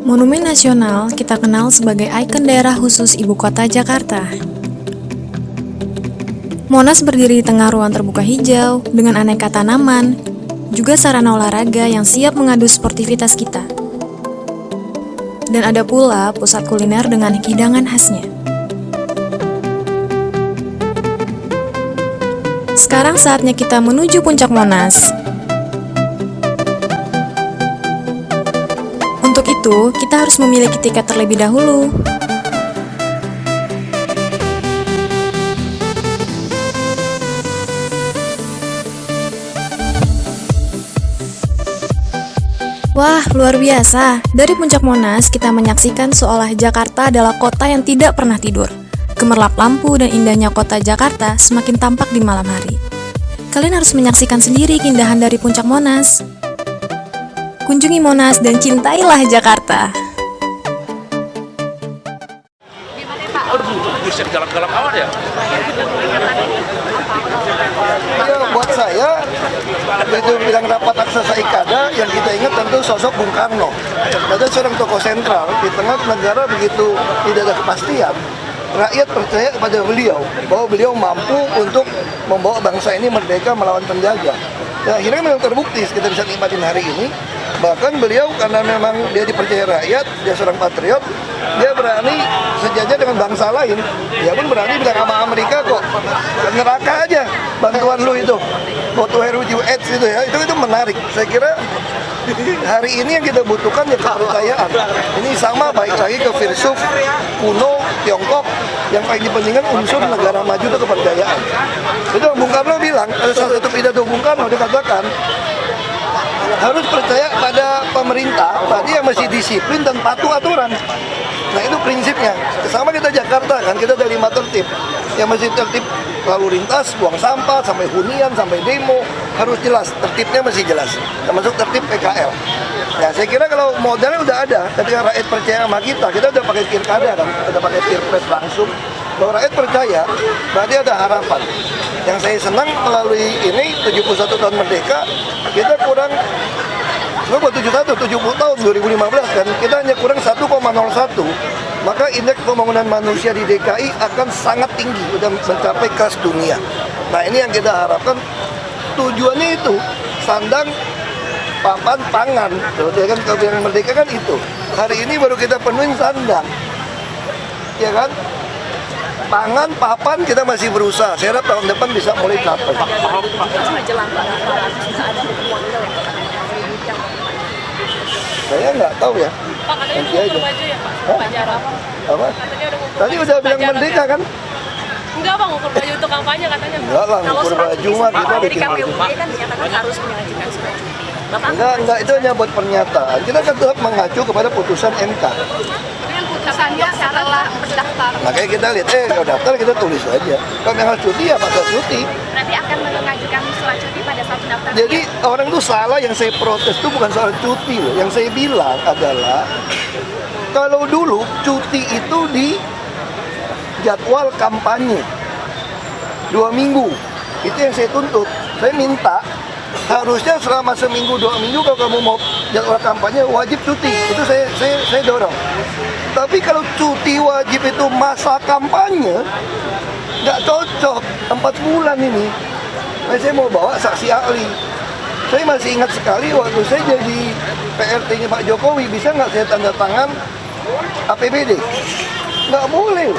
Monumen Nasional kita kenal sebagai ikon daerah khusus ibu kota Jakarta. Monas berdiri di tengah ruang terbuka hijau dengan aneka tanaman, juga sarana olahraga yang siap mengadu sportivitas kita. Dan ada pula pusat kuliner dengan hidangan khasnya. Sekarang saatnya kita menuju puncak Monas. Untuk itu, kita harus memiliki tiket terlebih dahulu. Wah, luar biasa. Dari puncak Monas, kita menyaksikan seolah Jakarta adalah kota yang tidak pernah tidur. Gemerlap lampu dan indahnya kota Jakarta semakin tampak di malam hari. Kalian harus menyaksikan sendiri keindahan dari puncak Monas. Kunjungi Monas dan cintailah Jakarta. Buset, galak-galak amat ya? Ya, buat saya, begitu bilang rapat aksasa Ikada, yang kita ingat tentu sosok Bung Karno. Ada seorang tokoh sentral di tengah negara begitu tidak ada kepastian. Rakyat percaya kepada beliau bahwa beliau mampu untuk membawa bangsa ini merdeka melawan penjajah. Ya, akhirnya memang terbukti kita bisa nikmatin hari ini. Bahkan beliau karena memang dia dipercaya rakyat, dia seorang patriot, dia berani sejajar dengan bangsa lain. Dia pun berani bilang sama Amerika kok, neraka aja bantuan lu itu. Go to hell with you AIDS itu ya, itu menarik. Saya kira hari ini yang kita butuhkan ya kepercayaan. Ini sama baik lagi ke filsuf kuno Tiongkok yang paling dipentingkan unsur negara maju itu kepercayaan. Itu Bung Karno bilang, ada salah satu pidato Bung Karno dia katakan harus percaya pada pemerintah, berarti yang masih disiplin dan patuh aturan. Nah itu prinsipnya. Sama kita Jakarta kan, kita ada 5 tertib. Yang masih tertib lalu lintas, buang sampah, sampai hunian, sampai demo, harus jelas, tertibnya masih jelas. Termasuk tertib PKL. Ya saya kira kalau modalnya udah ada, ketika rakyat percaya sama kita udah pakai pilkada kan, udah pakai pilpres langsung. Kalau rakyat percaya, berarti ada harapan. Yang saya senang melalui ini 71 tahun merdeka, kita kurang 70 tahun 2015 kan, kita hanya kurang 1,01. Maka indeks pembangunan manusia di DKI akan sangat tinggi, udah mencapai kelas dunia. Nah ini yang kita harapkan, tujuannya itu sandang, papan, pangan. Ya kan kebijakan merdeka kan itu. Hari ini baru kita penuhin sandang, ya kan? Pangan, papan kita masih berusaha. Saya harap tahun depan bisa mulai dapat. Saya nggak tahu ya. Pak, katanya Nanti udah aja. ngukur baju ya, Pak? Baju Arafah. Apa? Katanya udah ngukur Tadi baju udah bilang baju merdeka Arafah. kan? Enggak, Bang, ngukur baju untuk kampanye katanya. Enggak lah, Kalau ngukur surat baju cuti mah sendiri, kita dari bikin KPU malu. kan dinyatakan harus mengajukan surat cuti. Bapak Enggak, itu hanya buat pernyataan. Kita kan tetap mengacu kepada putusan MK. dengan putusannya setelah mendaftar. Makanya kita lihat, kalau daftar kita tulis aja. Kalau yang harus cuti ya pasal cuti. Berarti akan mengajukan surat cuti pada saat mendaftar. Jadi orang tuh salah, yang saya protes tuh bukan soal cuti loh. Yang saya bilang adalah kalau dulu cuti itu di jadwal kampanye 2 minggu, itu yang saya tuntut. Saya minta harusnya selama seminggu 2 minggu kalau kamu mau jadwal kampanye wajib cuti. Itu saya dorong. Tapi kalau cuti wajib itu masa kampanye nggak cocok, 4 bulan ini. Nah, saya mau bawa saksi ahli. Saya masih ingat sekali waktu saya jadi PRT-nya Pak Jokowi, bisa nggak saya tanda tangan APBD? Nggak boleh.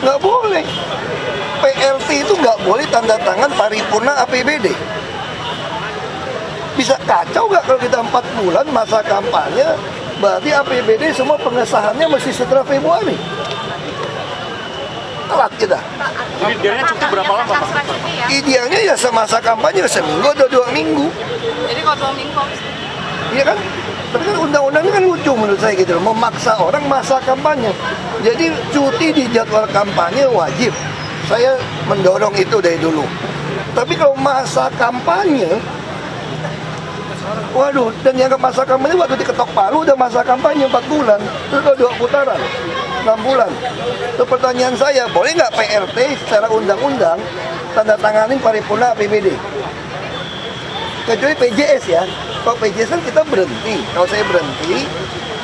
Nggak boleh. PRT itu nggak boleh tanda tangan paripurna APBD. Bisa kacau nggak kalau kita 4 bulan masa kampanye, berarti APBD semua pengesahannya masih setelah Februari. Telat kita. Idealnya cuti berapa lama, Pak? Idealnya ya semasa kampanye seminggu atau 2 minggu. Jadi kalau 2 minggu Iya kan? Tapi kan undang-undangnya kan lucu menurut saya gitu loh, memaksa orang masa kampanye. Jadi cuti di jadwal kampanye wajib. Saya mendorong itu dari dulu. Tapi kalau masa kampanye, waduh, dan yang masa kampanye waktu diketok palu udah masa kampanye 4 bulan, terus udah 2 putaran, 6 bulan. Itu pertanyaan saya, boleh nggak PRT secara undang-undang tanda tanganin paripurna APBD? Kecuali PJS ya. Kalau PJS kan kita berhenti. Kalau saya berhenti,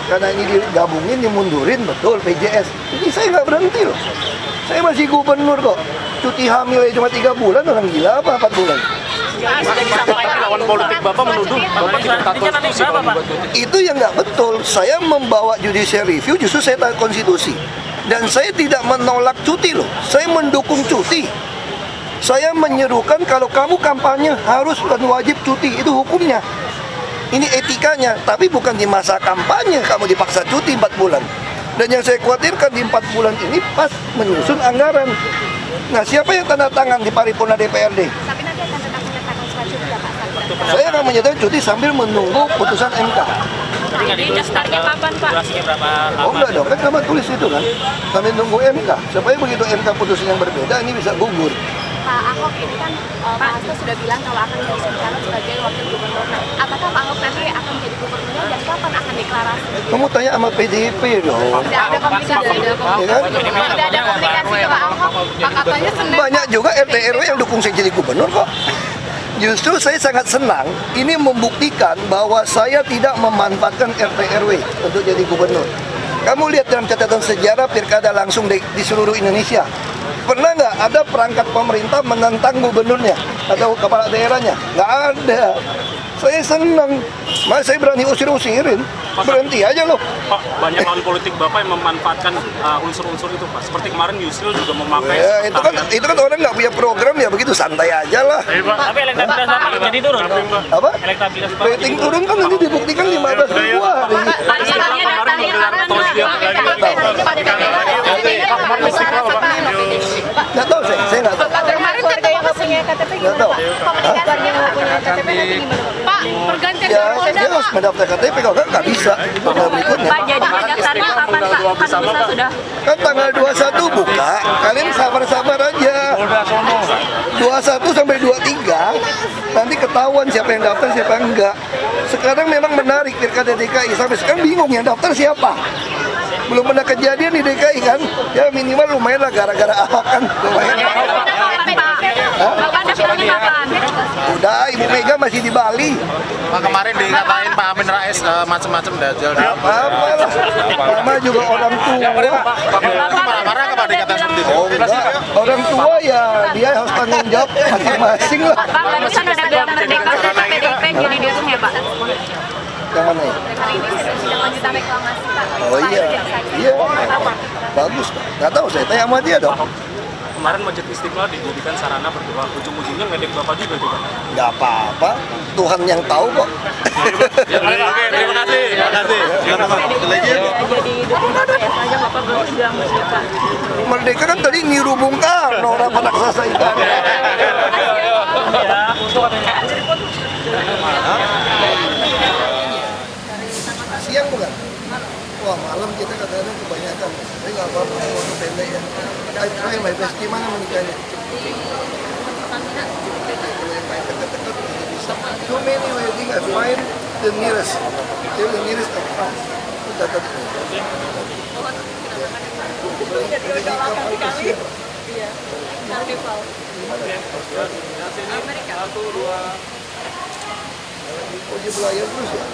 karena ini digabungin, dimundurin, betul PJS. Jadi saya nggak berhenti loh. Saya masih gubernur kok. Cuti hamil cuma 3 bulan, orang gila apa 4 bulan? Lawan politik Bapak menuduh Bapak tidak taat konstitusi kalau membuat cuti. Itu yang nggak betul. Saya membawa judicial review, justru saya taat konstitusi. Dan saya tidak menolak cuti loh. Saya mendukung cuti. Saya menyerukan kalau kamu kampanye harus dan wajib cuti. Itu hukumnya. Ini etikanya. Tapi bukan di masa kampanye kamu dipaksa cuti 4 bulan. Dan yang saya khawatirkan di 4 bulan ini pas menyusun anggaran. Nah, siapa yang tanda tangan di paripurna DPRD? Tapi nanti akan tetap menyatakan surat cuti ya Pak? Saya akan menyatakan cuti sambil menunggu putusan MK. Jadi daftarnya kapan Pak? Oh enggak dong, kan kamu tulis itu kan. Sambil nunggu MK. Supaya begitu MK putusan yang berbeda, ini bisa gugur. Pak Ahok ini kan Pak Hasto sudah bilang kalau akan diusung calon sebagai wakil gubernur. Nah, apakah Pak Ahok nanti akan menjadi gubernurnya dan kapan akan deklarasi? Kamu tanya sama PDIP dong. Tidak ada komunikasi. Ya kan? Tidak ada komunikasi ke Pak Ahok. Pak katanya Senin. Banyak juga RT RW yang dukung saya jadi gubernur kok. Justru saya sangat senang ini membuktikan bahwa saya tidak memanfaatkan RT RW untuk jadi gubernur. Kamu lihat dalam catatan sejarah pilkada langsung di seluruh Indonesia. Pernah nggak ada perangkat pemerintah menentang gubernurnya atau kepala daerahnya? Nggak ada. Saya senang. Mas saya berani usir-usirin. Berhenti aja loh. Pak, banyak lawan politik Bapak yang memanfaatkan unsur-unsur itu Pak. Seperti kemarin Yusril juga memakai. Ya, itu kan orang nggak punya program ya begitu santai aja lah. Tapi elektabilitas Bapak jadi turun. Apa? Elektabilitas Bapak Rating turun kan nanti dibuktikan 15 Februari. Nggak tahu saya nggak tahu. Kemarin kan Bapak punya KTP Nggak tahu. komunikasinya Bapak punya KTP nanti gimana? Pak, pergantian Ya, dia harus mendaftar KTP kalau nggak bisa. Tanggal berikutnya. Pak, jadi pendaftarannya kapan Pak? Kan bisa sudah. Kan tanggal 21 buka, kalian sabar-sabar aja. 21 sampai 23 nanti ketahuan siapa yang daftar siapa yang enggak. Sekarang memang menarik pilkada DKI, sampai sekarang bingung yang daftar siapa. Belum pernah kejadian di DKI kan, ya minimal lumayan lah gara-gara Ahok kan, lumayan. Bapak daftarnya kapan? Udah, Ibu Mega masih di Bali. Pak kemarin dikatain Pak Amin Rais macam-macam dajjal. Apa lah, Mama juga orang tua. Marah-marah nggak Pak dikatain seperti itu? Oh enggak, orang tua ya dia harus tanggung jawab masing-masing lah. Pak, barusan ada berita merdeka dari PDIP jadi diusung ya Pak? Yang mana ya? Hari ini sedang lanjutan reklamasi Pak. Oh iya, iya, bagus. Nggak tahu saya tanya sama dia dong. Kemarin Masjid Istiqlal dijadikan sarana berdoa. Ujung-ujungnya ngedek Bapak juga gitu Pak. Nggak apa-apa, Tuhan yang tahu kok. Ya, oke, terima kasih. Terima kasih. Jadi dukung ya saja Bapak belum bilang merdeka. Merdeka kan tadi niru Bung Karno, rapat raksasa ikan. Siang bukan? Wah malam kita kadang-kadang kebanyakan. Tapi nggak apa-apa, waktu pendek ya. I try my best. Gimana menikahnya? Too many wedding, I find the nearest. Till the nearest I find. Catat. Oh dia belayar terus ya?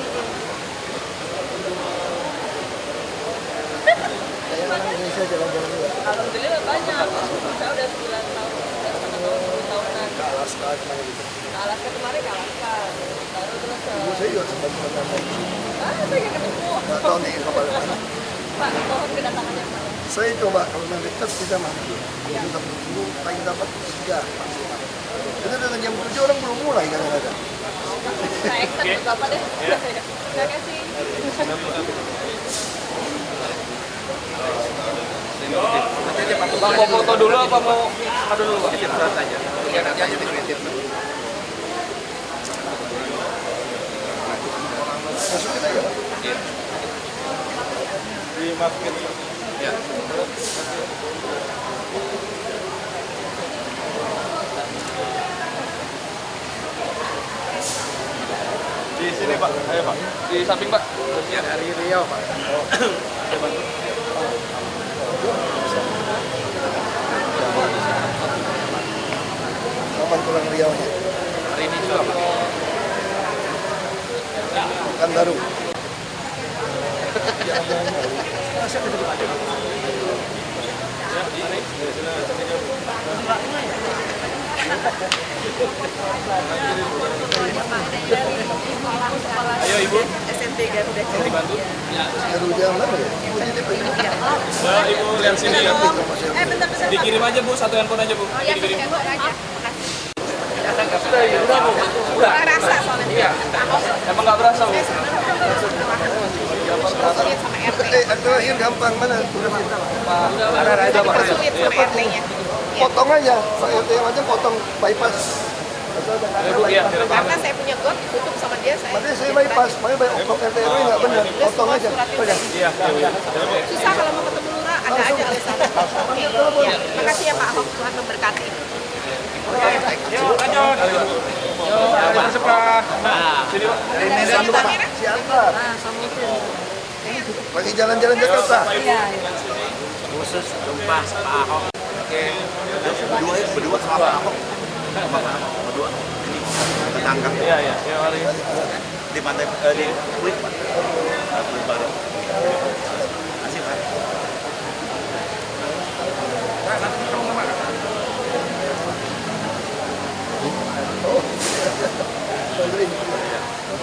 Kayak orang Indonesia jalan-jalan juga. Alhamdulillah banyak. Saya udah 9 tahun, udah 10 tahunan. Ke Alaska kemana gitu? Ke Alaska kemarin ke Alaska. Baru terus ke... Ibu saya juga sempat nonton. Ah, saya nggak ketemu. Nggak tahu nih kapal mana. Pak, mohon kedatangannya Pak. Saya coba kalau nanti dekat kita mampir. Kita tunggu paling dapat 3 maksimal. Itu dengan jam 7 orang belum mulai kadang-kadang. Saya extend ke Bapak deh. Terima kasih. Bang mau foto dulu apa mau apa dulu Bang? Masukin aja. Di sini Pak, ayo Pak. Di samping Pak. Ya dari Riau Pak. Kapan pulang Riau nya? Hari ini juga Pak. baru. Ayo Ibu, SMP Garuda. dibantu. Garuda mana ya? Ya, Ibu lihat sini ya. Bentar. Dikirim aja Bu, satu handphone aja Bu. Oh ya, Dikirim. saya buat aja. Udah Bu. Udah. Nggak rasa soalnya. Iya. Emang nggak berasa Bu? Sulit sama RT. Akte lahir gampang mana? Ada Pak. Sulit sama RT-nya. Potong aja, Pak RT yang aja potong bypass. Ayo Bu, ya. Karena saya punya got ditutup sama dia, saya Makanya saya bypass, makanya oknum RT RW nggak benar, potong aja. Udah. Iya, iya. susah kalau mau ketemu lurah, ada aja alasan. Oke, ya. Makasih ya Pak Ahok, Tuhan memberkati. Yuk, lanjut. Yuk, masuk Pak. Sini Pak. Siantar. Lagi jalan-jalan Jakarta. Khusus jumpa Pak Ahok. Berdua sama Pak Ahok. Berdua. Ini ketangkap Iya, iya. Ya, mari. di pantai di Kuit Pak. Kuit Bali. Masih Pak.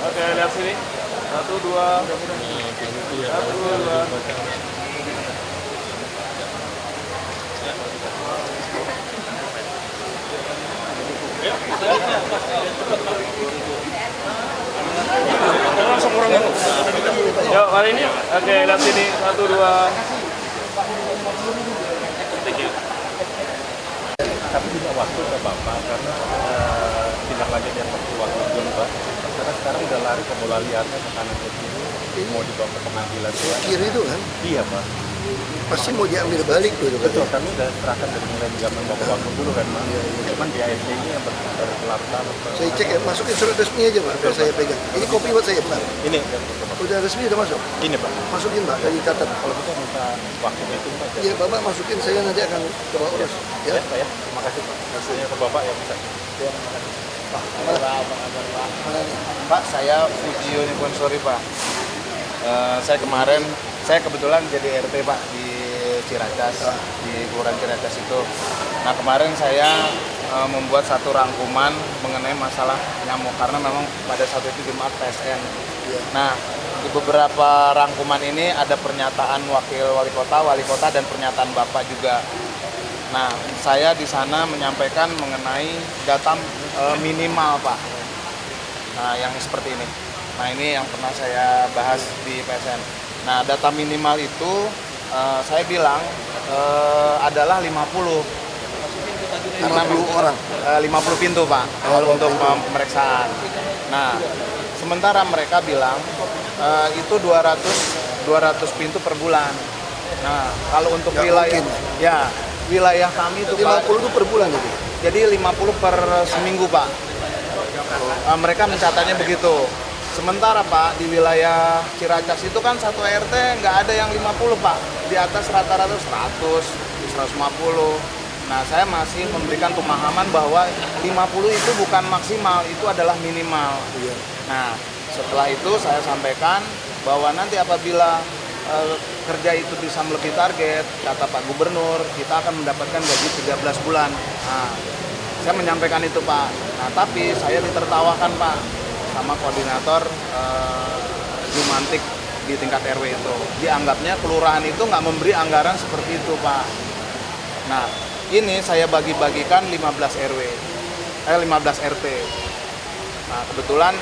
Oke, lihat sini. 1, 2. 1, 2. Langsung kurang. Yuk, mari ini. Oke, lihat sini. 1, 2. Tapi juga waktu ke Bapak karena tindak lanjut yang waktu dulu Pak. Karena sekarang udah lari ke bola liarnya ke kanan ke kiri, mau dibawa ke pengadilan. Kiri itu kan, Iya Pak. pasti mau diambil balik tuh. Betul, kami udah serahkan dari mulai zaman Bapak waktu dulu kan Pak. Cuman di ASD ini yang berlarut-larut. Saya cek ya, masukin surat resmi aja Pak, biar saya pegang. Ini kopi buat saya Pak. Ini, Udah resmi udah masuk. ini Pak. Masukin Pak, dari catat. Kalau kita minta waktu itu Pak. Iya Bapak masukin, saya nanti akan coba urus. Ya Ya. Pak ya, terima kasih Pak. Hasilnya ke Bapak ya bisa. Mana nih? Pak, saya Puji Unicorn, Pak. Saya kemarin, saya kebetulan jadi RT Pak di Ciracas, di Kelurahan Ciracas itu. Nah kemarin saya membuat satu rangkuman mengenai masalah nyamuk karena memang pada saat itu Jumat PSN. Nah di beberapa rangkuman ini ada pernyataan wakil wali kota dan pernyataan Bapak juga. Nah saya di sana menyampaikan mengenai data minimal Pak. Nah yang seperti ini. Nah ini yang pernah saya bahas di PSN. Nah data minimal itu saya bilang adalah 50 orang. 50 pintu Pak untuk pemeriksaan. Nah sementara mereka bilang itu 200 pintu per bulan. Nah kalau untuk Nggak wilayah mungkin. ya wilayah kami itu 50 Pak, itu per bulan itu. jadi 50 per seminggu Pak. Mereka mencatatnya begitu. Sementara Pak di wilayah Ciracas itu kan satu RT nggak ada yang 50 Pak. Di atas rata-rata 100, 150. Nah saya masih memberikan pemahaman bahwa 50 itu bukan maksimal, itu adalah minimal. Nah setelah itu saya sampaikan bahwa nanti apabila kerja itu bisa melebihi target, kata Pak Gubernur, kita akan mendapatkan gaji 13 bulan. Nah, saya menyampaikan itu Pak. Nah, tapi saya ditertawakan Pak sama koordinator Jumantik di tingkat RW itu. Dianggapnya kelurahan itu nggak memberi anggaran seperti itu Pak. Nah, ini saya bagi-bagikan 15 RW, 15 RT. Nah, kebetulan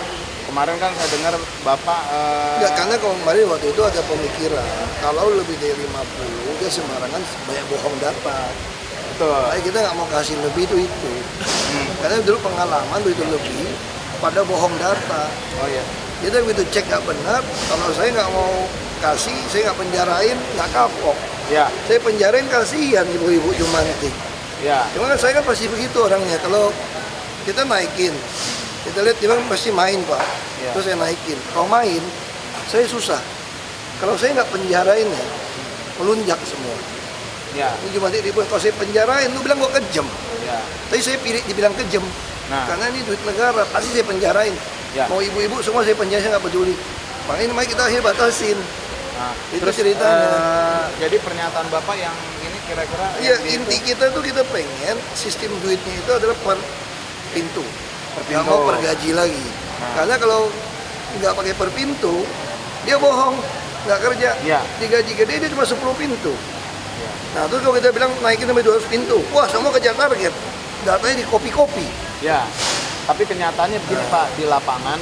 kemarin kan saya dengar Bapak Enggak, karena kemarin waktu itu ada pemikiran kalau lebih dari 50 dia sembarangan banyak bohong data. betul. Makanya kita nggak mau kasih lebih itu. Karena dulu pengalaman itu lebih pada bohong data. Oh iya. Jadi begitu cek nggak benar, kalau saya nggak mau kasih, saya nggak penjarain, nggak kapok. Ya, Saya penjarain kasihan ibu-ibu Jumantik. ya. Cuma kan saya kan pasti begitu orangnya. Kalau kita naikin, kita lihat dia kan pasti main Pak. Ya. Terus saya naikin. Kalau main, saya susah. Kalau saya nggak penjarain ya, melunjak semua. Ya, Ini Jumantik ribut. Kalau saya penjarain, lu bilang gua kejam. ya. Tapi saya pilih dibilang kejam. Nah. Karena ini duit negara, pasti saya penjarain. Ya. Mau ibu-ibu semua saya penjarain, saya nggak peduli. Makanya namanya kita akhirnya batasin. Nah, Itu terus ceritanya. jadi pernyataan Bapak yang ini kira-kira Iya, yang inti kita tuh kita pengen sistem duitnya itu adalah per pintu. Per Nggak pintu. mau per gaji lagi. Karena kalau nggak pakai per pintu, dia bohong, nggak kerja. Iya. Digaji gede dia cuma 10 pintu. Nah, terus kalau kita bilang naikin sampai 200 pintu, wah semua kejar target. Datanya di kopi-kopi. Ya, tapi kenyataannya begini Pak, di lapangan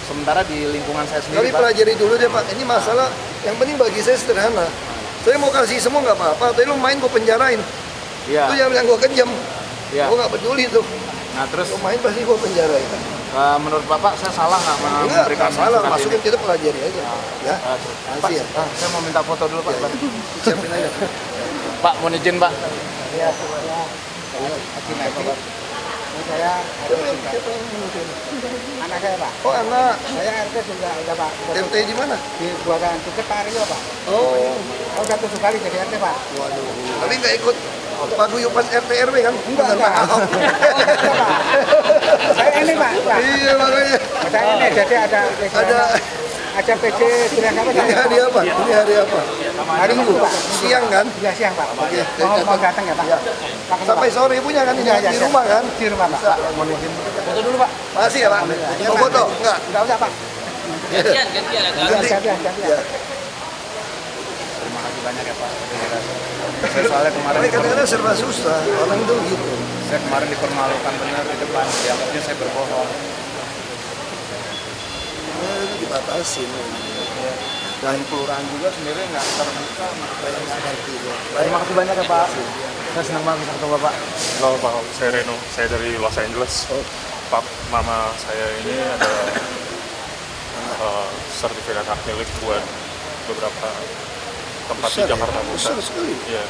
sementara di lingkungan saya Kali sendiri Pak. pelajari dulu deh Pak, ini masalah yang penting bagi saya sederhana. Saya mau kasih semua nggak apa-apa, tapi lu main gue penjarain. Iya. Itu yang bilang gue kejam. Iya. Gue nggak peduli tuh. Nah, terus Lu main pasti gue penjarain. menurut Bapak saya salah nggak Enggak, memberikan nggak salah, surat masukin ini? kita pelajari aja. Ya, Pak, kasih ya. saya mau minta foto dulu Pak. Siapin aja. Pak, mau izin Pak. Siapa yang mungkin? Anak saya Pak, Oh anak, saya RT juga udah Pak, RT di mana? di buatan tiket Pak Rio Pak. Oh, Saya udah 7 kali jadi RT Pak. waduh. Tapi nggak ikut paguyuban RT RW kan? Enggak. Pak Ahok. Saya ini Pak, Iya makanya. saya ini jadi ada PC bilang apa Ini hari apa? Ini hari apa? hari Minggu Pak. Siang kan? Ya siang Pak. Oke, Mau datang ya Pak? Ya. Sampai sore punya kan ini Iya, iya, di iya. rumah kan? Di rumah Pak. Foto dulu Pak. Masih ya Pak? Mau foto? Enggak. Enggak usah Pak. Ganti. Ganti. Ya. Terima kasih banyak ya Pak. Saya soalnya kemarin Tapi kadang-kadang serba susah, orang tuh gitu. saya kemarin dipermalukan benar di depan, dianggapnya saya berbohong. Ya, itu dibatasin. Dan kelurahan juga sendiri nggak terbuka. Banyak nggak ngerti ya. Terima kasih banyak ya Pak. Saya senang banget bisa ketemu Bapak. Halo Pak, saya Reno, saya dari Los Angeles. Pak, mama saya ini ada sertifikat hak milik buat beberapa tempat di Besar ya? Jakarta Pusat. Besar sekali. Iya,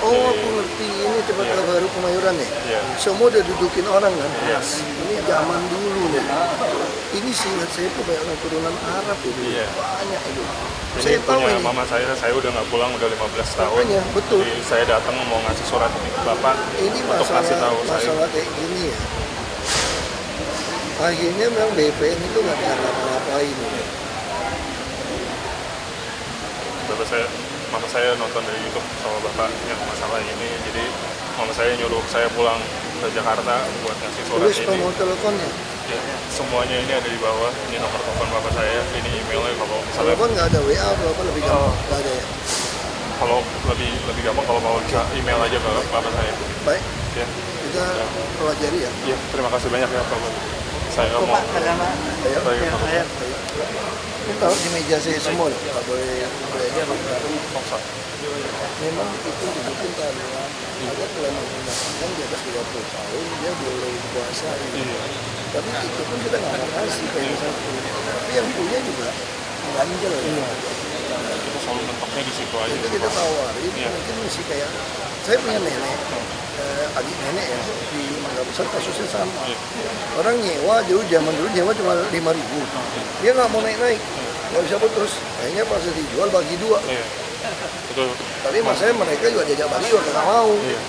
Oh, aku ngerti. Ini tempat baru Kemayoran ya? iya. Semua udah dudukin orang kan? Yes. Ini zaman dulu nih. Ini seingat saya tuh banyak orang turunan Arab itu. Iya. Banyak itu. Ini Saya tahu punya ini. mama saya udah nggak pulang udah 15 tahun. Makanya, betul. Jadi saya datang mau ngasih surat ini ke Bapak Ini untuk kasih tahu saya. masalah kayak gini ya. Akhirnya memang BPN itu nggak bisa ngapa-ngapain. Mama saya nonton dari YouTube sama Bapak yang masalah ini. Jadi mama saya nyuruh saya pulang ke Jakarta buat ngasih surat Tulis ini. nomor teleponnya. Ya, semuanya ini ada di bawah. Ini nomor telepon Bapak saya, ini emailnya kalau misalnya Telepon nggak ada WA atau apa lebih gampang. Nggak ada ya. kalau lebih gampang kalau mau bisa email aja ke Bapak saya. Baik, Ya, kita pelajari ya. ya terima kasih banyak ya Pak. Saya mau Ayo. Baik, Pak. Ini taruh di meja saya semua. Nggak boleh belajar. Paksa. Memang itu dibikin taruhan. Ada kelemahan undang-undang di atas 30 tahun dia boleh dikuasai. Iya. Tapi itu pun kita nggak mau kasih kayak satu. Tapi yang punya juga ganjel. Kita selalu mentoknya di situ aja. Itu kita tawarin, Iya. mungkin mesti kayak saya punya nenek, adik nenek ya di Mangga Besar kasusnya sama. Iya. Orang nyewa zaman dulu nyewa cuma 5.000, dia nggak mau naik, nggak bisa putus. Kayaknya pas dijual bagi 2. Iya. Betul. Tapi masalahnya mereka juga diajak bagi juga nggak mau. Iya.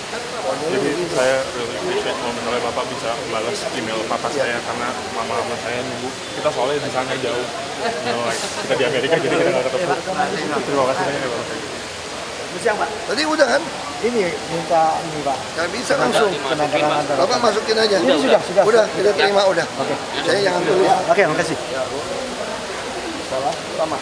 Pokoknya Jadi begitu. saya really appreciate kalau misalnya Bapak bisa balas email Papa saya karena mama saya nunggu. Kita soalnya di sana jauh. Kita di Amerika jadi kita nggak ketemu. Terima kasih banyak ya Bapak. Siang Pak. Tadi udah kan? Ini minta ini Pak. Nggak bisa langsung. Penangkaran antara. Bapak masukin aja. Ini sudah. Udah, kita terima udah. Saya jangan tulis. Oke, makasih. Salah, sama.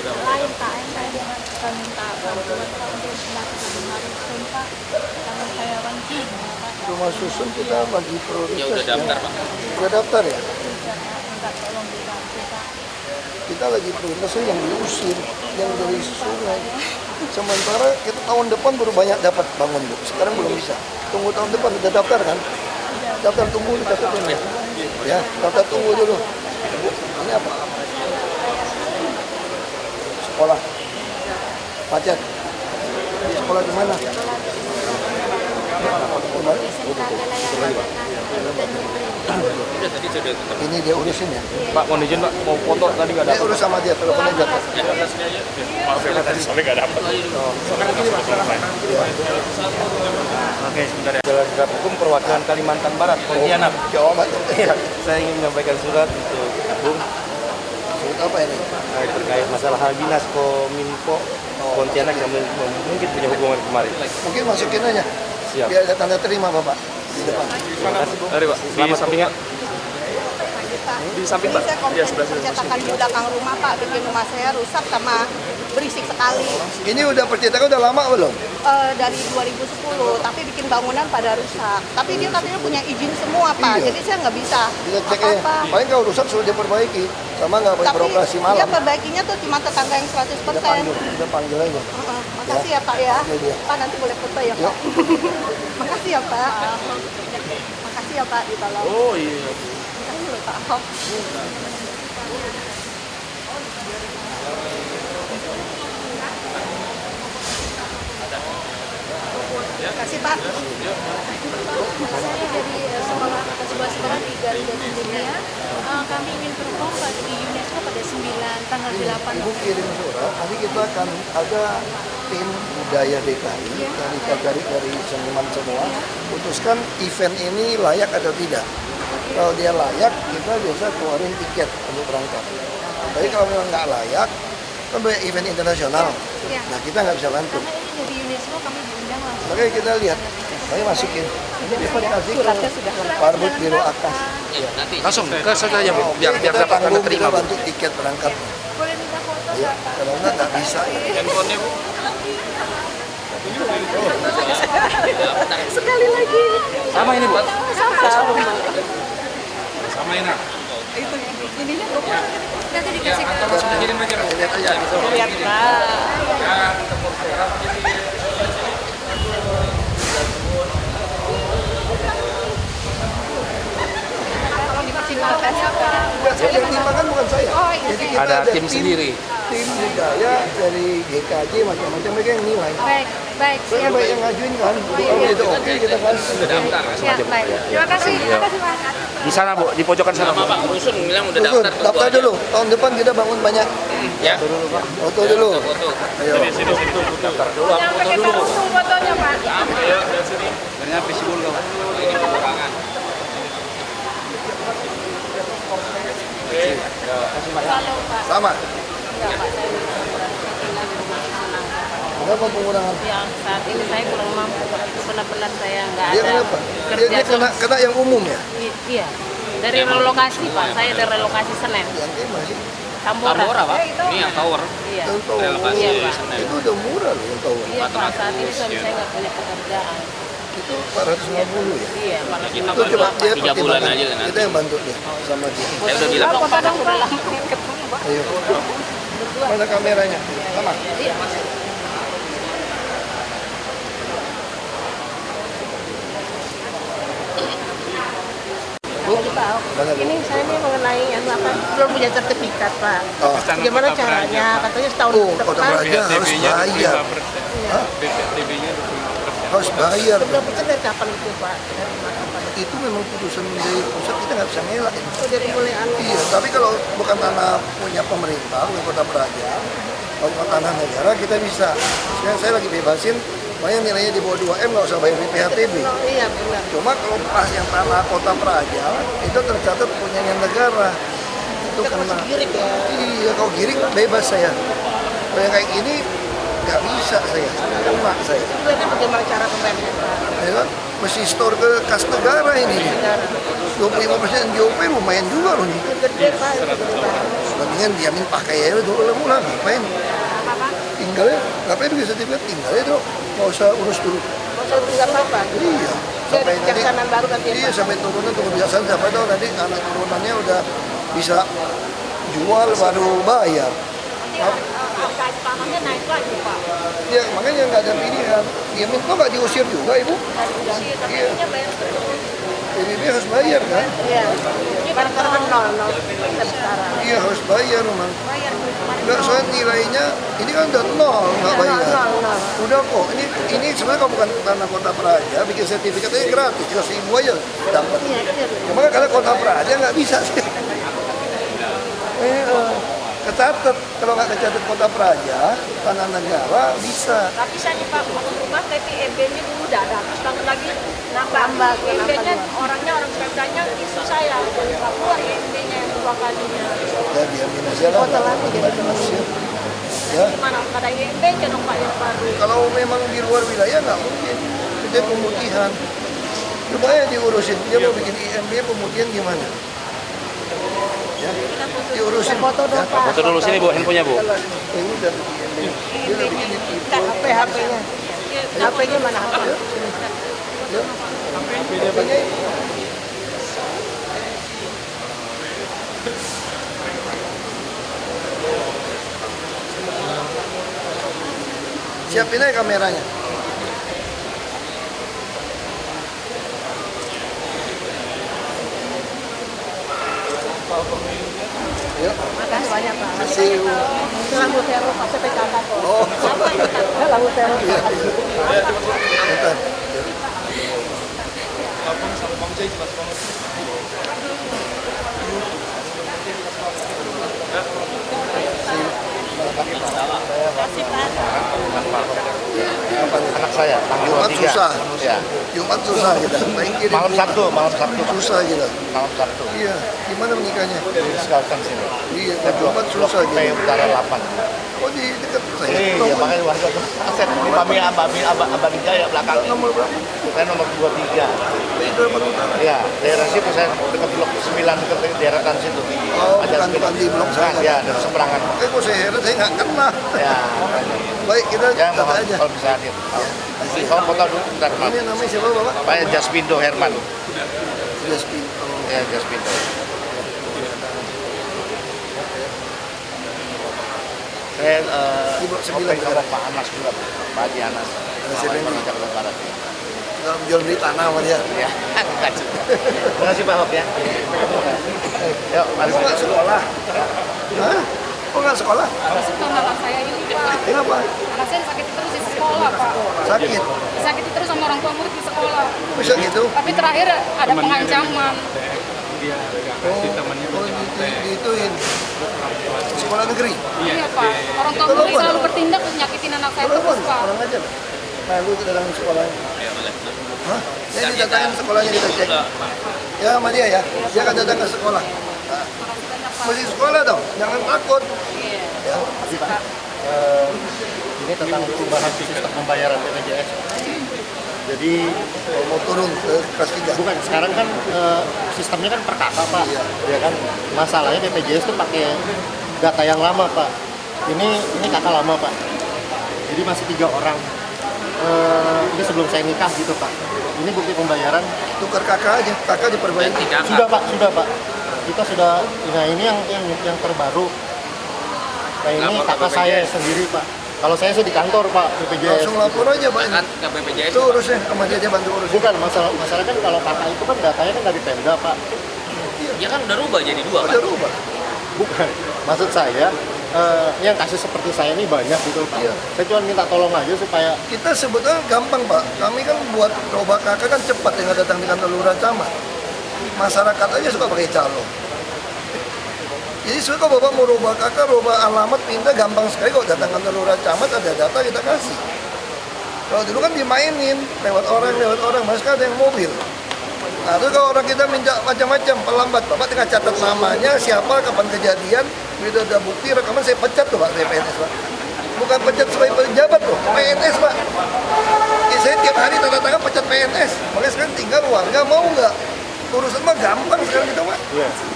Lain Pak, saya dengan minta bantuan Pak untuk melakukan hari sumpah karena saya wanci Pak. Rumah susun kita bagi prioritas. Ya udah daftar Pak. Udah daftar ya? Minta tolong dibantu Pak. Kita lagi prioritasnya yang diusir, yang dari sungai. Sementara kita tahun depan baru banyak dapat bangun Bu. Sekarang belum bisa. Tunggu tahun depan udah daftar kan? Daftar tunggu, daftar tunggu. Ya, daftar tunggu dulu. Bu, ini apa? Sekolah. Macet. Sekolah di mana? Ini dia urusin ya. Pak, mau izin Pak, mau foto tadi nggak Dia dapat. urus sama dia, teleponnya jatuh. Maaf ya tadi soalnya nggak dapat. Oke, sebentar ya. Dalam Draft Hukum Perwakilan Kalimantan Barat, Pontianak. Jawa Barat. Iya, saya ingin menyampaikan surat untuk Bung Untuk apa ini? Terkait masalah hal dinas Kominfo Pontianak yang mungkin punya hubungan kemarin. Mungkin masukin aja. Siap. Biar ada tanda terima Bapak di depan. Terima kasih, Bu. Mari Pak, di sampingnya. Di samping Pak. Saya Ya, sebelah sini. percetakan di belakang rumah Pak, bikin rumah saya rusak sama berisik sekali. Ini udah percetakan udah lama belum? Dari 2010, tapi bikin bangunan pada rusak. Tapi dia katanya punya izin semua Pak, Iya. jadi saya nggak bisa Kita cek aja. apa-apa. Paling kalau rusak suruh diperbaiki. Sama nggak boleh Tapi beroperasi dia malam. perbaikinya tuh cuma tetangga yang 100%. Kita panggil aja. Makasih ya Pak ya. Oke, dia. Pak nanti boleh foto ya Pak. Makasih ya Pak. Makasih ya Pak ditolong. Oh iya. Makasih loh Pak Ahok. Makasih Pak. Saya dari sebuah sekolah di Garuda Indonesia. Kami ingin perform di UNESCO pada 9 tanggal 8 Ibu kirim surat, nanti kita akan ada tim budaya DKI yang dipelajari dari seniman semua, putuskan event ini layak atau tidak. Kalau dia layak, kita biasa keluarin tiket untuk berangkat. Tapi kalau memang nggak layak, kan banyak event internasional. Iya. Nah kita nggak bisa bantu. karena ini dari UNESCO kami diundang langsung. Makanya kita lihat, saya masukin. Ini bisa dikasih ke Parbud Biro Akas. Langsung ke sana aja Bu, biar Kita dapat tanda tanggung, terima kita Bu. bantu tiket berangkat. Boleh minta foto Ya, kalau nggak bisa. Handphonenya Bu. sekali lagi. Sama ini Bu. Sama ini. Ininya nanti dikasih ke Langsung kirim aja Bu. Lihat aja gitu. Lihat Pak. Tolong dipertimbangkan ya Pak. Yang dimakan bukan saya. Jadi kita Ada tim sendiri. Tim budaya dari GKJ macam-macam mereka yang nilai. Baik, baik. Saya kan banyak yang ngajuin kan. Kalau itu oke kita kasih. Ya, baik. Terima kasih. Terima kasih Pak. Di sana Bu, di pojokan sana Bu. Pak Rusun bilang udah Betul, daftar dulu. Tahun depan kita bangun banyak. Ya. Foto dulu. Ayo. Pakai langsung fotonya Pak. Sama. Berapa pengurangan? Yang saat ini saya kurang mampu Pak. Itu benar-benar saya nggak Dia ada kenapa? kerja Dia kena yang umum ya? Iya. Dari relokasi Pak, saya dari relokasi Senen. Yang ini masih Tambora. Pak. Ini yang tower. Iya. yang tahu. Relokasi Iya, Pak. Senen. Itu udah murah loh yang tahu. Iya Pak, saat ini suami saya nggak punya pekerjaan. Itu 450 ya. Iya, Pak. Kita Itu coba dia 3 bulan pertimbangkan. aja nanti. Kita yang bantu dia sama dia. Saya udah bilang. Bapak kadang udah lama pengen ketemu Pak. Ayo. Mana kameranya? Sama. Iya. Bu, mana Bu? Ini saya nih mengenai belum punya sertifikat Pak. Oh, Gimana caranya? Katanya setahun oh ke kota depan. Praja harus bayar. Hah? Harus bayar. Berapa persen dari kapan itu Pak? Dari kapan? Itu memang putusan dari pusat, kita nggak bisa ngelak itu. Oh, dari mulai Iya, tapi kalau bukan tanah punya pemerintah, bukan kota Praja, kalau bukan tanah negara kita bisa. Sekarang saya lagi bebasin, makanya nilainya di bawah 2M nggak usah bayar PHTB. Iya benar. Cuma kalau pas yang tanah kota Praja itu tercatat punyanya negara. Itu kena. Giring ya. Iya, kalau giring bebas saya. Kalau yang kayak gini nggak bisa saya, kena saya. Itu berarti bagaimana cara pembayarannya Pak? Ya kan? Mesti store ke kas negara ini. 25% JOP lumayan juga loh nih. Gede Pak. Itu gede, Pak. Mendingan diamin pakai aja dulu lah, ngapain? Tinggalnya, ngapain bikin sertifikat? Tinggalnya tuh, nggak usah urus dulu. Maksudnya nggak apa-apa. Iya. Dari kejaksanaan baru nanti Iya, Pak. sampai turunan tunggu kebijaksanaan siapa tahu nanti anak turunannya udah bisa jual baru bayar. Harga tanahnya naik lagi Pak. Ya makanya nggak ada pilihan. Diamin kok nggak diusir juga ibu? Iya. PBB harus bayar kan? Iya. Karena kan nol sekarang. Iya harus bayar memang. Bayar kemarin. Enggak, soalnya nilainya ini kan udah nol nggak bayar. Nol. Udah kok. Ini sebenarnya kalau bukan tanah kota Praja bikin sertifikatnya gratis, 100.000 aja dapat. Cuma karena kota Praja nggak bisa sih. Kecatat kalau nggak kecatat kota Praja, tanah negara bisa. Tapi saya di Pak bangun rumah tapi EB-nya dulu udah ada, terus bangun lagi nambah. EB-nya orangnya orang Pemdanya isu saya, Papua EB-nya yang dua kalinya. Ya Ya diamin aja lah. Ya. Gimana? Kata IMB dong Pak yang baru. Kalau memang di luar wilayah nggak mungkin. Itu pemutihan. Lumayan diurusin. Dia mau bikin IMB pemutihan gimana? Ya. Diurusin. Foto dong Pak. Foto dulu sini Bu, handphonenya Bu. Ini udah bikin IMB. Dia udah bikin itu. HP-nya. HP-nya mana? Ya, sini. Ya. HP-nya ini. Siapin aja kameranya. Yuk. Makasih banyak Pak. See you. Itu lampu teror Pak PKK kok. Oh. Lampu teror. Bentar. Anak saya, tanggal Jumat 3. susah. Ya. Jumat susah kita. Main kirim. Malam Sabtu. Susah kita. Malam Sabtu. Iya. Gimana menikahnya? Di selatan sini. Iya. Saya Jumat susah Blok P gitu. Utara 8. Oh di dekat saya. Iya, makanya warga tuh. Aset di Abang Jaya belakang. Nomor berapa? Saya nomor 23. Itu Rapat Utara. Ya, daerah situ saya dekat blok 9 dekat daerah kan situ. Oh, Ada bukan di blok saya. Ya, dari seberangan. Kok saya heran saya nggak kenal. Ya. Baik kita Ya, kata mohon aja. kalau bisa hadir. Kalau foto dulu, bentar, Mas. Ini namanya siapa Bapak? Pak Jaspindo Herman. Jaspin. Ya, Jaspindo. Saya Di blok 9 ngobrol sama sekarang. Pak Anas juga, Pak Haji Anas. Anas Effendi. Di Jakarta Barat. Kalau jual beli tanah sama dia. Ya, enggak juga. Terima kasih Pak Hop ya. Yuk, mari. Kamu nggak sekolah? Hah? Kok nggak sekolah? Karena anak saya ini Pak, Kenapa? anak saya sakit terus di sekolah Pak. Sakit. Sakit terus sama orang tua murid di sekolah. Bisa gitu? Tapi terakhir ada pengancaman. Oh, diituin. Sekolah negeri. Iya Pak, orang tua murid selalu bertindak nyakitin anak saya Telepon, terus Pak. orang aja. Nah, lu datangin sekolahnya. Hah? Saya didatangin sekolahnya kita cek. Ya sama dia ya. Dia akan datang ke sekolah. Nah, mesti sekolah dong, jangan takut. Ya. Ini tentang perubahan sistem pembayaran BPJS. Jadi Mau turun ke kelas 3. bukan sekarang kan sistemnya kan per kakak Pak, ya kan. Masalahnya BPJS itu pakai data yang lama Pak. Ini kakak lama Pak. Jadi masih 3 orang. Ini sebelum saya nikah gitu Pak. Ini bukti pembayaran. Tukar kakak aja, kakak diperbaiki. Sudah Pak. Kita sudah. Nah ini yang terbaru. Nah ini kakak saya sendiri Pak. Kalau saya sih di kantor Pak BPJS. Langsung lapor aja Pak. Kan ke BPJS. Itu urusnya, sama dia aja bantu urus. Bukan masalah kan kalau kakak itu kan datanya kan dari Pemda Pak. Ya kan udah rubah jadi 2 Udah rubah. Bukan. Maksud saya yang kasus seperti saya ini banyak gitu Pak. Iya. Saya cuma minta tolong aja supaya Kita sebetulnya gampang Pak. Kami kan buat robah kakak kan cepat tinggal datang di kantor lurah camat. Masyarakat aja suka pakai calo. Jadi suka Bapak mau robah kakak, robah alamat, pindah gampang sekali kok datang kantor lurah camat ada data kita kasih. Kalau dulu kan dimainin lewat orang, mas kan ada yang mobil. Nah itu kalau orang kita minta macam-macam pelambat, Bapak tinggal catat namanya, siapa, kapan kejadian, udah ada bukti rekaman saya pecat tuh Pak, saya PNS Pak. Bukan pecat sebagai pejabat tuh, PNS Pak. Ya, saya tiap hari tanda tangan pecat PNS, makanya sekarang tinggal warga mau nggak? Urusan mah gampang sekarang gitu Pak.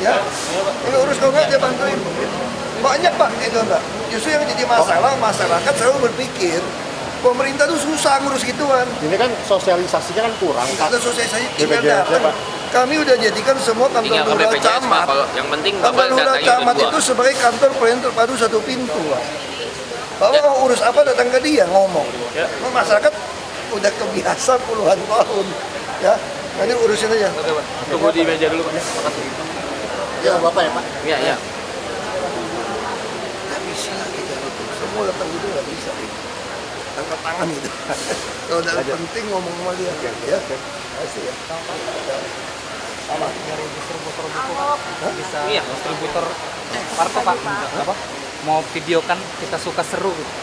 Ya, ini urus kalau nggak dia bantuin. Banyak Pak itu Pak. Justru yang jadi masalah masyarakat selalu berpikir pemerintah tuh susah ngurus gituan. ini kan sosialisasinya kan kurang Pak. Kita sosialisasi tinggal BPJS, datang. Pak. Kami udah jadikan semua kantor Tinggal ke lurah BPJS Pak. camat. Kalau yang penting Kantor Bapak lurah datanya camat udah itu 2. sebagai kantor pelayanan terpadu satu pintu Pak. Bapak mau urus apa datang ke dia ngomong. Masyarakat udah kebiasaan puluhan tahun. Ya, nanti urusin aja. Tunggu di meja dulu Pak. Makasih. Ya Bapak ya Pak. Iya, iya. Nggak bisa kita itu. Semua datang gitu nggak bisa. Angkat tangan gitu. Kalau udah penting ngomong sama dia. Ya, pasti ya. Sama. Nyari distributor buku Pak. Bisa Iya. distributor warkop Pak. Apa? Mau videokan kita suka seru gitu.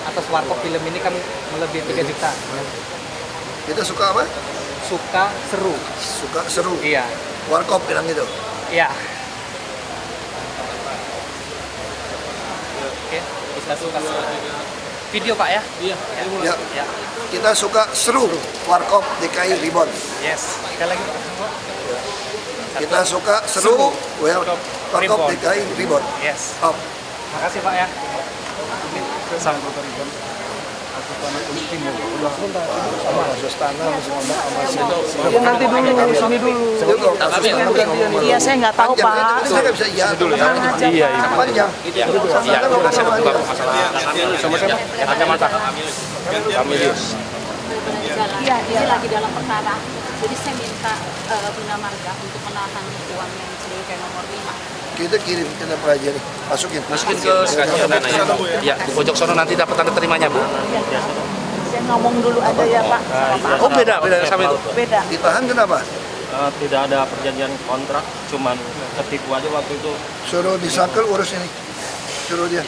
Atas warkop film ini kan melebihi 3 juta. Kita suka apa? Suka seru. Suka seru. Iya. Warkop bilang gitu. Iya. kita suka seru. Video Pak ya? Ya. Kita suka seru Warkop DKI Ribon. Yes. Sekali lagi Pak. Kita suka seru Warkop DKI Ribon. Yes. Up. Makasih Pak ya. Nanti dulu, sini dulu. Iya, saya nggak tahu Pak. Saya nggak bisa iya dulu ya. Iya, Panjang. iya. Sama siapa? Kacamata. Amilius. Iya, dia lagi dalam perkara. Jadi saya minta Bina Marga untuk menahan uang yang CDWP nomor 5. Kita kirim ke aja nih. Masukin Ke sana ya. Ya, di pojok sono nanti dapat tanda terimanya, Bu. Saya ngomong dulu ada ya Pak. Oh, beda sama itu. Beda. Ditahan kenapa? Tidak ada perjanjian kontrak, cuman ketipu aja waktu itu. Suruh disangkal urus ini. Suruh dia.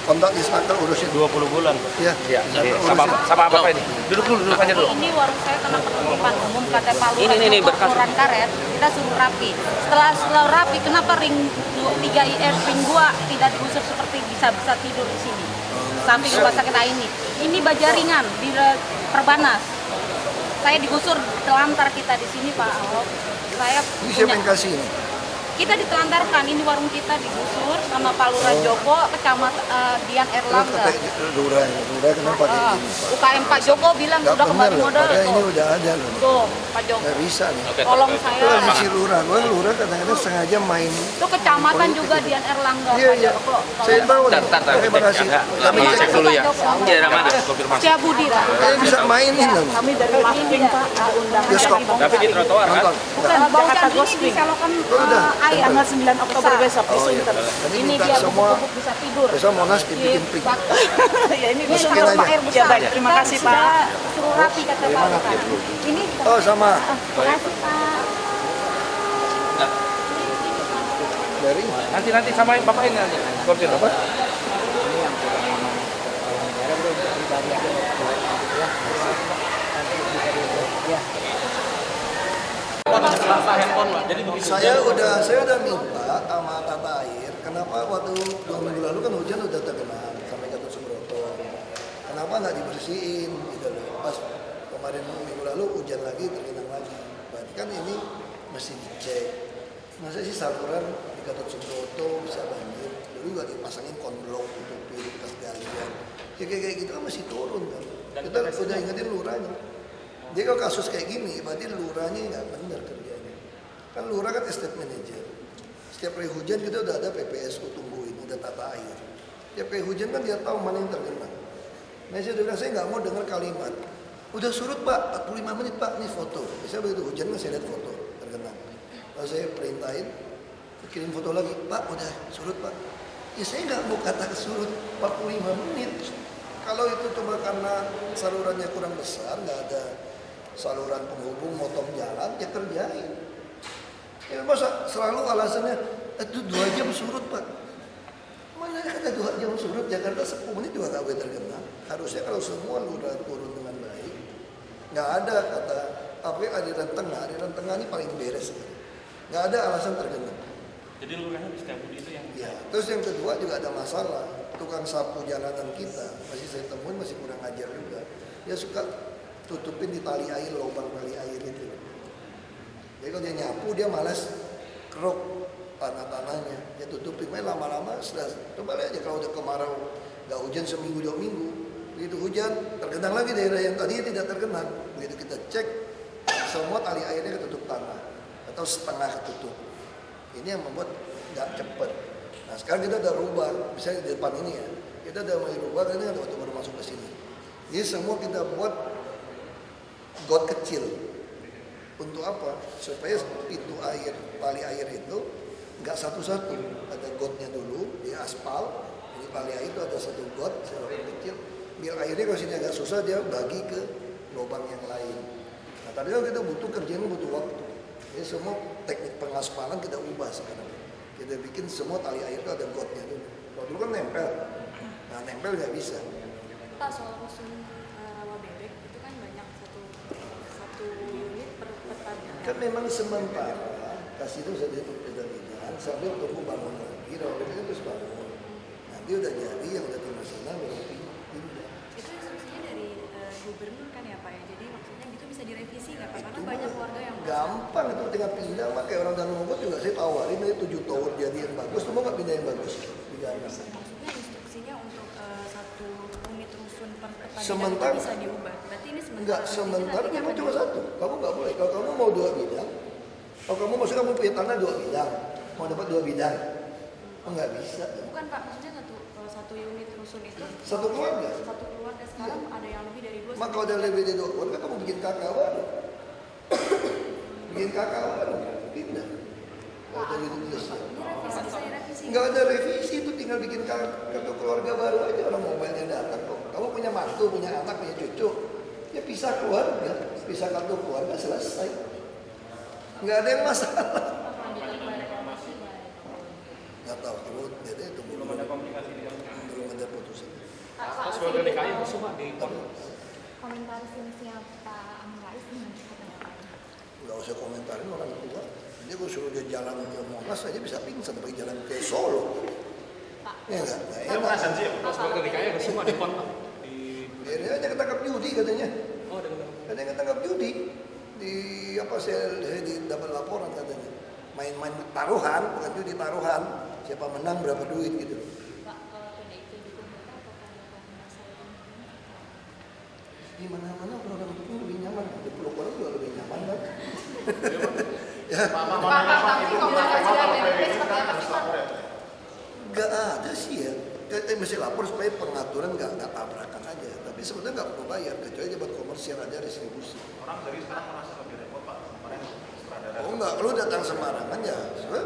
Kontak disangkal urusin 20 bulan. Iya. Ya, sama apa ini? Duduk aja dulu. Ini warung saya kena penutupan umum kata Pak Lurah. Ini berkas. Koran karet, kita suruh rapi. Setelah rapi, kenapa ring 3IR ring 2 tidak digusur seperti bisa tidur di sini? Samping rumah sakit ini. Ini bajaringan di Perbanas. Saya digusur telantar kita di sini Pak Ahok. Saya Ini siapa yang kasih ini? kita ditelantarkan, ini warung kita digusur sama Pak Lurah Joko, Kecamatan Dian Erlangga. Lurah kenapa kayak gini? UKM Pak Joko bilang Nggak udah kembali bener loh, modal. padahal ini udah ada loh. Tuh, Pak Joko. Nggak bisa nih. Tolong Itu saya. lagi si lurah, lurah kadang-kadang sengaja main. Itu kecamatan juga Dian Erlangga. Iya, iya. Saya tahu nih. Terima kasih. Kami cek dulu ya. Iya, mana? Konfirmasi. Cia Budi Pak. Saya bisa mainin loh. Kami dari Mapping Pak, undangan Bioskop. Tapi di trotoar kan? Bukan Jakarta Gosping. Ini diselokan air. Tanggal 9 Oktober besok di Sunter. Ini minta biar semua bubuk bisa tidur. besok Monas dibikin pink. Ya ini Masukin aja. air besar. Ya, baik. Terima kasih, Pak. Sudah suruh rapi kata Pak. Ini Oh sama. terima kasih Pak. Dari Nanti sama Bapak ini nanti. Koordinir apa? saya udah minta sama Tata Air. Kenapa waktu 2 minggu lalu kan hujan udah tergenang sampai Gatot Subroto. Kenapa nggak dibersihin gitu loh? Pas kemarin minggu lalu hujan lagi tergenang lagi. Berarti kan ini mesti dicek. Masa sih saluran di Gatot Subroto bisa banjir? Dulu juga dipasangin konblok tutupin bekas galian. Ya kayak gitu kan mesti turun kan. Kita udah ingetin lurahnya. Jadi kalau kasus kayak gini, berarti lurahnya nggak benar kerjanya. Kan lurah kan estate manager. Setiap kali hujan kita udah ada PPSU tungguin, udah tata air. Setiap kali hujan kan dia tahu mana yang tergenang. Nah saya bilang saya nggak mau dengar kalimat, udah surut Pak, 45 menit Pak, ini foto. Biasanya begitu hujan kan saya lihat foto tergenang. Lalu saya perintahin, kirim foto lagi, Pak udah surut Pak. Ya saya nggak mau kata surut 45 menit. Kalau itu cuma karena salurannya kurang besar, nggak ada saluran penghubung motong jalan, ya kerjain. Ya masa selalu alasannya itu 2 jam surut Pak. Mana ada 2 jam surut, Jakarta 10 menit juga nggak boleh tergenang. Harusnya kalau semua lurah turun dengan baik, nggak ada kata apa aliran tengah ini paling beres. Nggak ada alasan tergenang. Jadi lurahnya di Setiabudi itu yang Ya, terus yang kedua juga ada masalah. Tukang sapu jalanan kita, masih saya temuin masih kurang ajar juga. Dia suka tutupin di tali air, lubang tali air itu. Jadi kalau dia nyapu, dia malas kerok tanah-tanahnya. Dia tutupin, lama-lama sudah, coba lihat aja kalau udah kemarau, nggak hujan seminggu 2 minggu. Begitu hujan, tergenang lagi daerah yang tadinya tidak tergenang. Begitu kita cek, semua tali airnya ketutup tanah atau setengah ketutup. Ini yang membuat nggak cepet. Nah sekarang kita udah rubah, misalnya di depan ini ya, kita udah mulai rubah karena ini waktu baru masuk ke sini. Jadi semua kita buat got kecil. Untuk apa? Supaya pintu air, tali air itu nggak satu-satu. Ada gotnya dulu, di aspal. Ini tali air itu ada satu got, kecil. Biar airnya kalau sini agak susah, dia bagi ke lubang yang lain. Nah tadi kan kita butuh kerjaan, butuh waktu. Jadi semua teknik pengaspalan kita ubah sekarang. Kita bikin semua tali air itu ada gotnya dulu. Kalau dulu kan nempel. Nah nempel nggak bisa. Pak, soal rusun rawa bebek itu kan banyak satu unit per tadi. Kan memang sementara kasih itu saja untuk pedagang sambil tunggu bangun lagi. Rawa bebek itu terus bangun. Nah Jadi udah jadi yang udah tinggal sana baru pindah. Itu instruksinya dari gubernur kan ya Pak ya? Jadi maksudnya gitu bisa direvisi nggak Pak? Karena banyak warga yang Gampang itu tinggal pindah, mah kayak orang Danau Mogot juga saya tawarin aja 7 tower jadi yang bagus, semua nggak pindah yang bagus. maksudnya instruksinya untuk satu unit rusun pertanian Sementara- itu bisa diubah. Berarti ini sementara. Enggak, sementara memang cuma satu. Kamu nggak boleh. Kalau kamu mau 2 bidang, kalau kamu maksudnya kamu punya tanah 2 bidang, mau dapat 2 bidang, nggak bisa. Bukan Pak, maksudnya satu unit rusun itu Satu keluarga. Satu keluarga sekarang ada yang lebih dari 2. Maka kalau ada lebih dari 2 keluarga, kamu bikin kakak baru. Bikin kakak baru, pindah. Kalau ada gitu bisa. Bisa direvisi. Nggak ada revisi, itu tinggal bikin kartu keluarga baru aja, orang mobilnya datang kok. Kamu punya mantu, punya anak, punya cucu, ya pisah keluarga, pisah kartu keluarga, selesai. Nggak ada yang masalah. Nggak tahu, kamu jadi itu belum ada komunikasi, belum ada putusan. Pas warga DKI semua di Komentar sinisnya Pak Amin Rais gimana? Nggak usah komentarin orang tua. Dia gue suruh dia jalan ke Monas aja bisa pingsan, tapi jalan ke Solo. Ya nggak enak. pas warga DKI semua di pon Dia aja ketangkap judi katanya. Oh, ada Katanya ketangkap judi di apa saya dapat laporan katanya. Main-main taruhan, bukan judi taruhan. Siapa menang berapa duit gitu. Di mana-mana orang itu lebih nyaman, di Pulau Koran juga lebih nyaman kan. Ya. Tapi komunikasi dengan PBB seperti apa sih Pak? Gak ada sih ya. Kita mesti lapor supaya pengaturan nggak tabrakan aja. Tapi sebenarnya nggak perlu bayar, kecuali dia buat komersial aja distribusi. Orang dari sekarang merasa lebih repot Pak. Kemarin sutradara. Oh enggak, lu datang sembarangan ya. Soalnya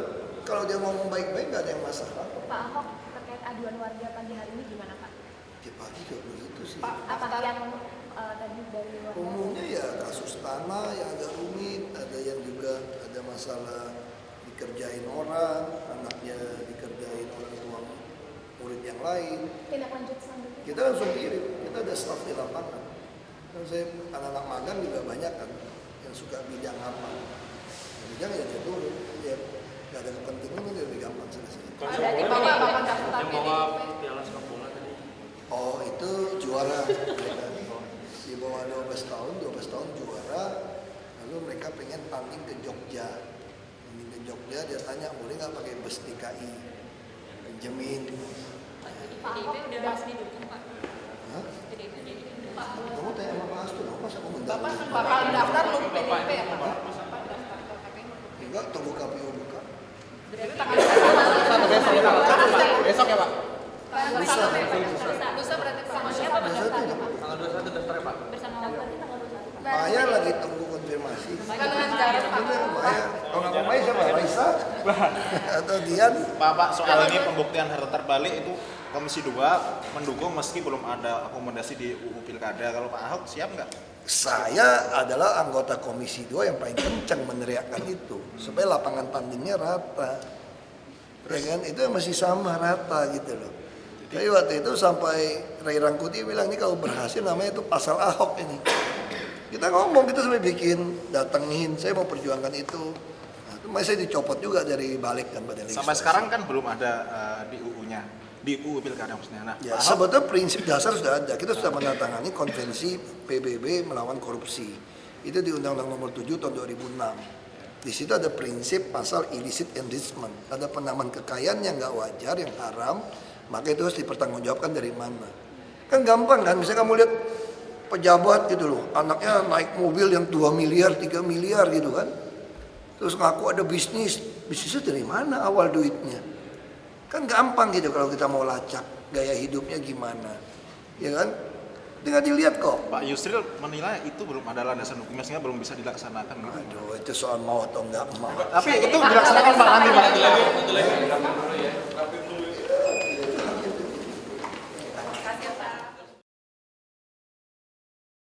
kalau dia ngomong baik-baik nggak ada yang masalah. Pak Ahok terkait aduan warga pagi hari ini gimana Pak? Tiap pagi juga begitu sih. Apa yang tadi dari warga? Umumnya ya kasus tanah yang agak rumit, ada yang juga ada masalah dikerjain orang, anaknya dikerjain orang tua murid yang lain. Tindak lanjut selanjutnya? Kita langsung kirim, kita ada staff di lapangan. Dan saya anak-anak magang juga banyak kan yang suka bidang apa. Bidang ya dia turun, ya nggak ada kepentingan dia lebih gampang selesai. Berarti Bapak bakal daftar yang bawa PDIP? piala sepak bola tadi. Oh itu juara mereka. Di bawah 12 tahun juara. Lalu mereka pengen tanding ke Jogja. Tanding ke Jogja dia tanya boleh nggak pakai bus DKI pinjemin. PDIP udah harus didukung Pak. Hah? PDIP udah didukung. Kamu tanya sama Pak Astu dong, masa aku mendaftar? Bakal daftar lu PDIP ya Pak? Enggak, tunggu KPU buka. Berarti tanggal Besok ya Pak? Lusa. lusa berarti sama siapa Pak? Lusa itu Tanggal 21 daftar ya Pak? Bersama Bapak tanggal 21. Maya lagi tunggu konfirmasi. Dengan Jarod Pak. Bener, Maya. Kalau nggak Maya siapa? Raisa? Atau Dian? Pak, soal ini pembuktian harta terbalik itu Komisi 2 mendukung meski belum ada akomodasi di UU Pilkada. Kalau Pak Ahok siap nggak? Saya adalah anggota Komisi 2 yang paling kencang meneriakkan itu supaya lapangan tandingnya rata. Ya kan? Itu masih sama rata gitu loh. Jadi waktu itu sampai Ray Rangkuti bilang ini kalau berhasil namanya itu pasal Ahok ini. Kita ngomong, kita sampai bikin, datengin, saya mau perjuangkan itu. Nah, itu masih dicopot juga dari balik kan pada legislasi. Sampai sekarang kan belum ada di UU-nya, di UU Pilkada maksudnya. Nah, Ya, Pak Ahok, sebetulnya prinsip dasar sudah ada. Kita sudah menandatangani konvensi PBB melawan korupsi. Itu di Undang-Undang Nomor 7 tahun 2006. Di situ ada prinsip pasal illicit enrichment. Ada penambahan kekayaan yang nggak wajar, yang haram, maka itu harus dipertanggungjawabkan dari mana. Kan gampang kan, misalnya kamu lihat pejabat gitu loh, anaknya naik mobil yang 2 miliar, 3 miliar gitu kan. Terus ngaku ada bisnisnya dari mana awal duitnya. Kan gampang gitu kalau kita mau lacak gaya hidupnya gimana, ya kan? Tinggal dilihat kok. Pak Yusril menilai itu belum ada landasan hukumnya sehingga belum bisa dilaksanakan. Gitu. Aduh, itu soal mau atau nggak mau. Tapi itu dilaksanakan Pak nanti Pak.